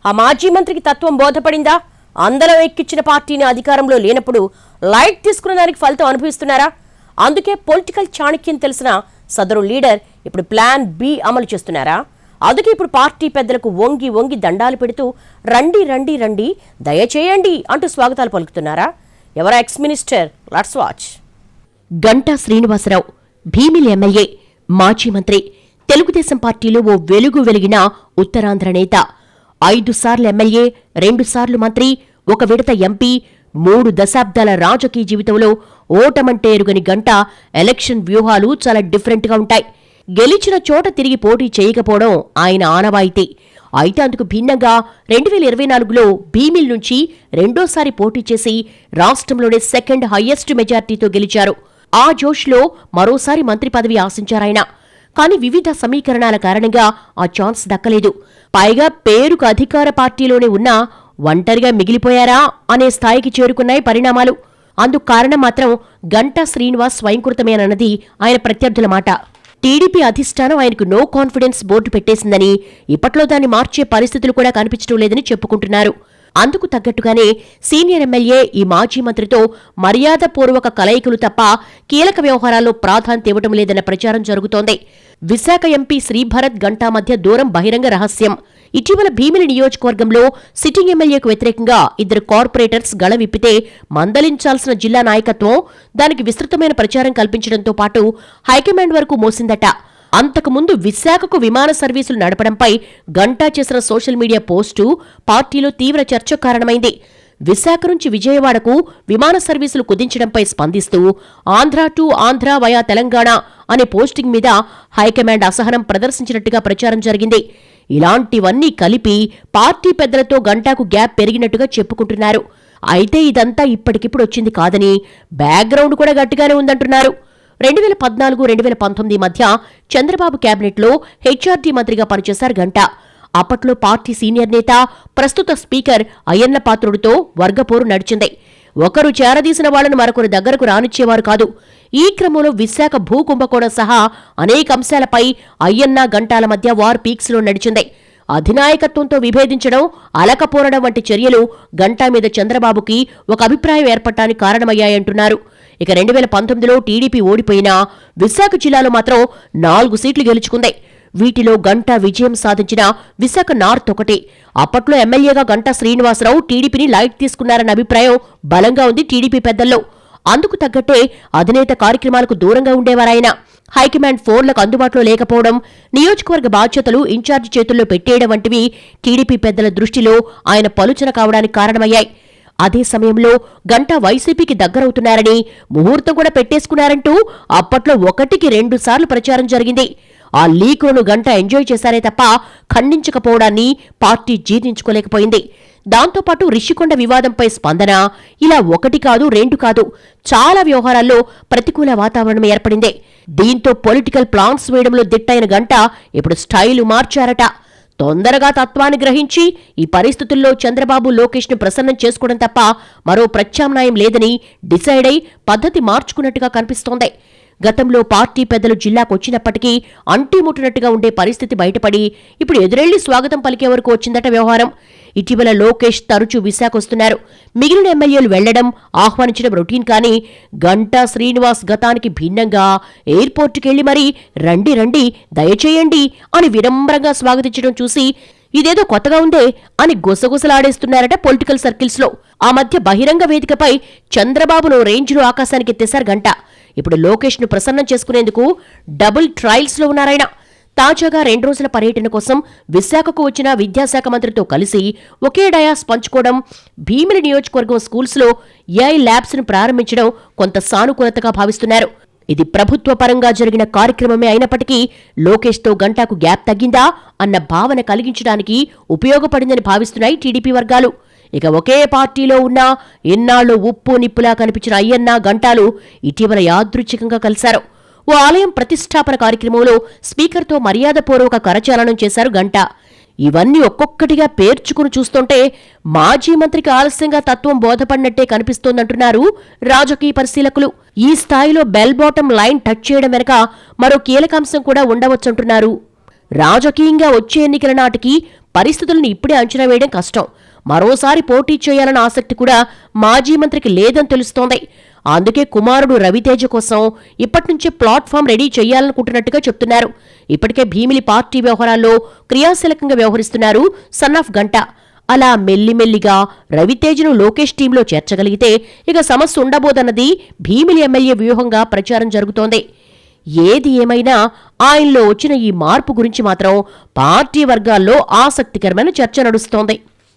ఆ మాజీ మంత్రికి తత్వం బోధపడిందా? అందరం ఎక్కించిన పార్టీని అధికారంలో లేనప్పుడు లైట్ తీసుకున్న దానికి ఫలితం అనుభవిస్తున్నారా? అందుకే పొలిటికల్ చాణక్యం తెలిసిన సదరు లీడర్ ఇప్పుడు ప్లాన్ బి అమలు చేస్తున్నారా? అందుకే ఇప్పుడు పార్టీ పెద్దలకు వంగి వంగి దండాలు పెడుతూ రండి రండి రండి దయచేయండి అంటూ స్వాగతాలు పలుకుతున్నారా? ఎవరా ex minister? Let's watch. Ganta Srinivasa Rao Bheemili MLA, మాజీ మంత్రి, తెలుగుదేశం పార్టీలో ఓ వెలుగు వెలిగిన ఉత్తరాంధ్ర నేత. 5 సార్లు ఎమ్మెల్యే, 2 సార్లు మంత్రి, 1 విడత ఎంపీ, 3 దశాబ్దాల రాజకీయ జీవితంలో ఓటమంటే ఎరుగని గంటా ఎలక్షన్ వ్యూహాలు చాలా డిఫరెంట్గా ఉంటాయి. గెలిచిన చోట తిరిగి పోటీ చేయకపోవడం ఆయన ఆనవాయితీ. అయితే అందుకు భిన్నంగా 2024లో భీమిలి నుంచి రెండోసారి పోటీ చేసి రాష్ట్రంలోనే సెకండ్ హయ్యెస్ట్ మెజార్టీతో గెలిచారు. ఆ జోష్లో మరోసారి మంత్రి పదవి ఆశించారాయన. కానీ వివిధ సమీకరణాల కారణంగా ఆ ఛాన్స్ దక్కలేదు. పైగా పేరుకు అధికార పార్టీలోనే ఉన్నా ఒంటరిగా మిగిలిపోయారా అనే స్థాయికి చేరుకున్నాయి పరిణామాలు. అందుకు కారణం మాత్రం గంటా శ్రీనివాస్ స్వయంకృతమేనన్నది ఆయన ప్రత్యర్థుల మాట. టీడీపీ అధిష్టానం ఆయనకు నో కాన్ఫిడెన్స్ బోర్డు పెట్టేసిందని, ఇప్పట్లో దాన్ని మార్చే పరిస్థితులు కూడా కనిపించడం లేదని చెప్పుకుంటున్నారు. అందుకు తగ్గట్టుగానే సీనియర్ ఎమ్మెల్యే ఈ మాజీ మంత్రితో మర్యాదపూర్వక కలయికలు తప్ప కీలక వ్యవహారాల్లో ప్రాధాన్యత ఇవ్వడం లేదన్న ప్రచారం జరుగుతోంది. విశాఖ ఎంపీ శ్రీభరత్ గంటా మధ్య దూరం బహిరంగ రహస్యం. ఇటీవల భీమిలి నియోజకవర్గంలో సిట్టింగ్ ఎమ్మెల్యేకు వ్యతిరేకంగా 2 కార్పొరేటర్స్ గళ విప్పితే మందలించాల్సిన జిల్లా నాయకత్వం దానికి విస్తృతమైన ప్రచారం కల్పించడంతో పాటు హైకమాండ్ వరకు మోసిందట. అంతకుముందు విశాఖకు విమాన సర్వీసులు నడపడంపై గంటా చేసిన సోషల్ మీడియా పోస్టు పార్టీలో తీవ్ర చర్చకు కారణమైంది. విశాఖ నుంచి విజయవాడకు విమాన సర్వీసులు కుదించడంపై స్పందిస్తూ ఆంధ్ర టు ఆంధ్ర వయా తెలంగాణ అనే పోస్టింగ్ మీద హైకమాండ్ అసహనం ప్రదర్శించినట్టుగా ప్రచారం జరిగింది. ఇలాంటివన్నీ కలిపి పార్టీ పెద్దలతో గంటాకు గ్యాప్ పెరిగినట్టుగా చెప్పుకుంటున్నారు. అయితే ఇదంతా ఇప్పటికిప్పుడు వచ్చింది కాదని, బ్యాక్గ్రౌండ్ కూడా గట్టిగానే ఉందంటున్నారు. 2014-2019 మధ్య చంద్రబాబు కేబినెట్లో హెచ్ఆర్డీ మంత్రిగా పనిచేశారు గంటా. అప్పట్లో పార్టీ సీనియర్ నేత, ప్రస్తుత స్పీకర్ అయ్యన్న పాత్రుడితో వర్గపోరు నడిచింది. ఒకరు చేరదీసిన వాళ్లను మరొకరు దగ్గరకు రానిచ్చేవారు కాదు. ఈ క్రమంలో విశాఖ భూ కుంభకోణం సహా అనేక అంశాలపై అయ్యన్న గంటాల మధ్య వార్ పీక్స్లో నడిచింది. అధినాయకత్వంతో విభేదించడం, అలకపోరడం వంటి చర్యలు గంటా మీద చంద్రబాబుకి ఒక అభిప్రాయం ఏర్పడటానికి కారణమయ్యాయంటున్నారు. ఇక 2019లో టీడీపీ ఓడిపోయినా విశాఖ జిల్లాలో మాత్రం 4 సీట్లు గెలుచుకుంది. వీటిలో గంటా విజయం సాధించిన విశాఖ నార్త్ ఒకటి. అప్పట్లో ఎమ్మెల్యేగా గంటా శ్రీనివాసరావు టీడీపీని లైట్ తీసుకున్నారన్న అభిప్రాయం బలంగా ఉంది టీడీపీ పెద్దల్లో. అందుకు తగ్గట్టే అధినేత కార్యక్రమాలకు దూరంగా ఉండేవారాయన. హైకమాండ్ ఫోన్లకు అందుబాటులో లేకపోవడం, నియోజకవర్గ బాధ్యతలు ఇన్ఛార్జి చేతుల్లో పెట్టేయడం వంటివి టీడీపీ పెద్దల దృష్టిలో ఆయన పలుచన కావడానికి కారణమయ్యాయి. అదే సమయంలో గంటా వైసీపీకి దగ్గరవుతున్నారని, ముహూర్తం కూడా పెట్టేసుకున్నారంటూ అప్పట్లో 1కి 2 సార్లు ప్రచారం జరిగింది. ఆ లీకులను గంటా ఎంజాయ్ చేశారే తప్ప ఖండించకపోవడాన్ని పార్టీ జీర్ణించుకోలేకపోయింది. దాంతోపాటు రిషికొండ వివాదంపై స్పందన, ఇలా 1 కాదు 2 కాదు, చాలా వ్యవహారాల్లో ప్రతికూల వాతావరణం ఏర్పడింది. దీంతో పొలిటికల్ ప్లాన్స్ వేయడంలో దిట్టైన గంటా ఇప్పుడు స్టైలు మార్చారట. తొందరగా తత్వాన్ని గ్రహించి ఈ పరిస్థితుల్లో చంద్రబాబు, లోకేష్ను ప్రసన్నం చేసుకోవడం తప్ప మరో ప్రత్యామ్నాయం లేదని డిసైడ్ అయి పద్ధతి మార్చుకున్నట్టుగా కనిపిస్తోంది. గతంలో పార్టీ పెద్దలు జిల్లాకొచ్చినప్పటికీ అంటిముట్టినట్టుగా ఉండే పరిస్థితి బయటపడి ఇప్పుడు ఎదురెళ్లి స్వాగతం పలికే వరకు వచ్చిందట వ్యవహారం. ఇటీవల లోకేష్ తరచూ విశాఖ వస్తున్నారు. మిగిలిన ఎమ్మెల్యేలు వెళ్లడం, ఆహ్వానించడం రొటీన్. కానీ గంటా శ్రీనివాస్ గతానికి భిన్నంగా ఎయిర్పోర్టుకెళ్లి మరీ రండి రండి దయచేయండి అని వినమ్రంగా స్వాగతించడం చూసి ఇదేదో కొత్తగా ఉందే అని గుసగుసలాడేస్తున్నారట పొలిటికల్ సర్కిల్స్లో. ఆ మధ్య బహిరంగ వేదికపై చంద్రబాబును రేంజ్లో ఆకాశానికి ఎత్తేశారు గంటా. ఇప్పుడు లోకేష్ను ప్రసన్నం చేసుకునేందుకు డబుల్ ట్రయల్స్లో ఉన్నారాయన. తాజాగా 2 రోజుల పర్యటన కోసం విశాఖకు వచ్చిన విద్యాశాఖ మంత్రితో కలిసి ఒకే డయాస్ పంచుకోవడం, భీమిలి నియోజకవర్గం స్కూల్స్లో ఏఐ ల్యాబ్స్ను ప్రారంభించడం కొంత సానుకూలతగా భావిస్తున్నారు. ఇది ప్రభుత్వ పరంగా జరిగిన కార్యక్రమమే అయినప్పటికీ లోకేష్తో గంటాకు గ్యాప్ తగ్గిందా అన్న భావన కలిగించడానికి ఉపయోగపడిందని భావిస్తున్నాయి టీడీపీ వర్గాలు. ఇక ఒకే పార్టీలో ఉన్న ఎన్నాళ్లు ఉప్పు నిప్పులా కనిపించిన అయ్యన్న, గంటాలు ఇటీవల యాదృచ్ఛికంగా కలిశారు. ఓ ఆలయం ప్రతిష్టాపన కార్యక్రమంలో స్పీకర్తో మర్యాదపూర్వక కరచాలనం చేశారు గంటా. ఇవన్నీ ఒక్కొక్కటిగా పేర్చుకుని చూస్తుంటే మాజీ మంత్రికి ఆలస్యంగా తత్వం బోధపడినట్టే కనిపిస్తోందంటున్నారు రాజకీయ పరిశీలకులు. ఈ స్థాయిలో బెల్ బాటం లైన్ టచ్ చేయడం వెనక మరో కీలకాంశం కూడా ఉండవచ్చంటున్నారు. రాజకీయంగా వచ్చే ఎన్నికల నాటికి పరిస్థితులను ఇప్పుడే అంచనా వేయడం కష్టం. మరోసారి పోటీ చేయాలన్న ఆసక్తి కూడా మాజీ మంత్రికి లేదని తెలుస్తోంది. అందుకే కుమారుడు రవితేజ కోసం ఇప్పటినుంచే ప్లాట్ఫామ్ రెడీ చేయాలనుకుంటున్నట్టుగా చెప్తున్నారు. ఇప్పటికే భీమిలి పార్టీ వ్యవహారాల్లో క్రియాశీలకంగా వ్యవహరిస్తున్నారు సన్నాఫ్ గంట. అలా మెల్లిమెల్లిగా రవితేజను లోకేష్ టీంలో చేర్చగలిగితే ఇక సమస్య ఉండబోదన్నది భీమిలి ఎమ్మెల్యే వ్యూహంగా ప్రచారం జరుగుతోంది. ఏది ఏమైనా ఆయనలో వచ్చిన ఈ మార్పు గురించి మాత్రం పార్టీ వర్గాల్లో ఆసక్తికరమైన చర్చ నడుస్తోంది.